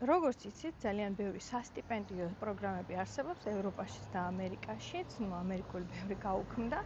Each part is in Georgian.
როგორც იცით, ძალიან ბევრი სასტიპენდიო პროგრამები არსებობს ევროპაშიც და ამერიკაშიც, ამერიკული ბევრი გაუქმდა,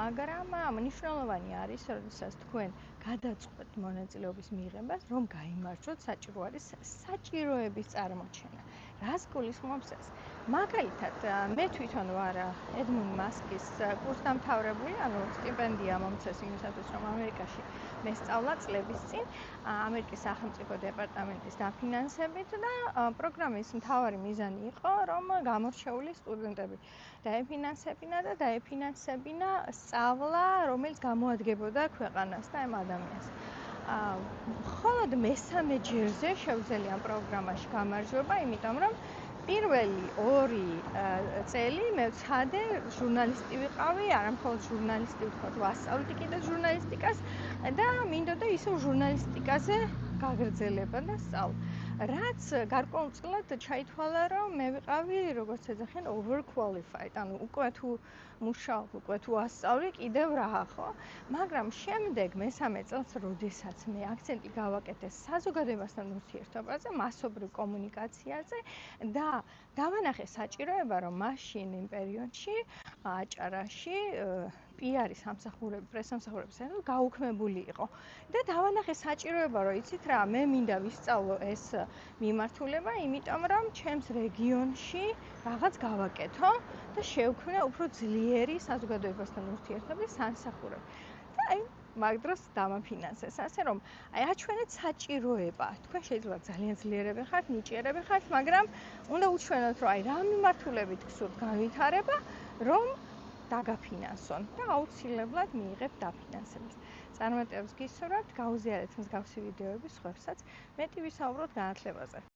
მაგრამ მნიშვნელოვანი არის, როდესაც თქვენ გადაწყვეტთ მონაწილეობის მიღებას, რომ გაიმარჯვოთ, საჭირო არის საჭიროების წარმოჩენა. რას გულისხმობს ეს? მაგალითად, მე თვითონ ვარ ედმუნ მასკის კურსდამთავრებული, ანუ სტიპენდია მომწეს იმისათვის, რომ ამერიკაში მესწავლა წლების წინ ამერიკის სახელმწიფო დეპარტამენტის დაფინანსებით და პროგრამის მთავარი მიზანი იყო, რომ გამორჩეული სტუდენტები დაეფინანსებინა სწავლა, რომელიც გამოადგებოდა ქვეყანას და ამ ადამიანს. მხოლოდ მესამე ჯერზე შეგვიძლია ამ პროგრამაში გამარჯვება, იმიტომ რომ პირველი 2 წელი მე ვცადე ჟურნალისტი ვიყავი, არა მხოლოდ ჟურნალისტი ვთქვათ, ვასწავლდი კიდევ ჟურნალისტიკას და მინდოდა ისევ ჟურნალისტიკაზე გაგრძელება და სწავლა. რაც გარკვეულწილად ჩაითვალა, რომ მე ვიყავი, როგორც ეძახიან, overqualified, ანუ უკვე თუ მუშაობ, უკვე თუ ასწავლი, კიდევ რა, ხო? მაგრამ შემდეგ მესამე წელს, როდესაც მე აქცენტი გავაკეთე საზოგადოებასთან ურთიერთობაზე, მასობრივ კომუნიკაციაზე და დავანახე საჭიროება, რომ მაშინ იმ პერიოდში აჭარაში PR-ის სამსახურები, პრესსამსახურების საერთოდ გაუქმებული იყო. და დავანახე საჭიროება, რომ იცით რა, მე მინდა ვისწავლო ეს მიმართულება, იმიტომ რომ ჩემს რეგიონში რაღაც გავაკეთო და შევქმნა უფრო ძლიერი საზოგადოებასთან ურთიერთობის სამსახურები. და მაგ დროს დამაფინანსეს, ასე რომ აჩვენეთ საჭიროება. თქვენ შეიძლება ძალიან ძლიერები ხართ, ნიჭიერები ხართ, მაგრამ უნდა უჩვენოთ, რომ რა მიმართულებით გსურთ განვითარება, რომ დაგაფინანსონ და აუცილებლად მიიღებთ დაფინანსებას. წარმატებებს გისურვებთ, გაუზიარეთ მსგავსი ვიდეოები სხვებსაც, მეტი ვისაუბროთ განათლებაზე.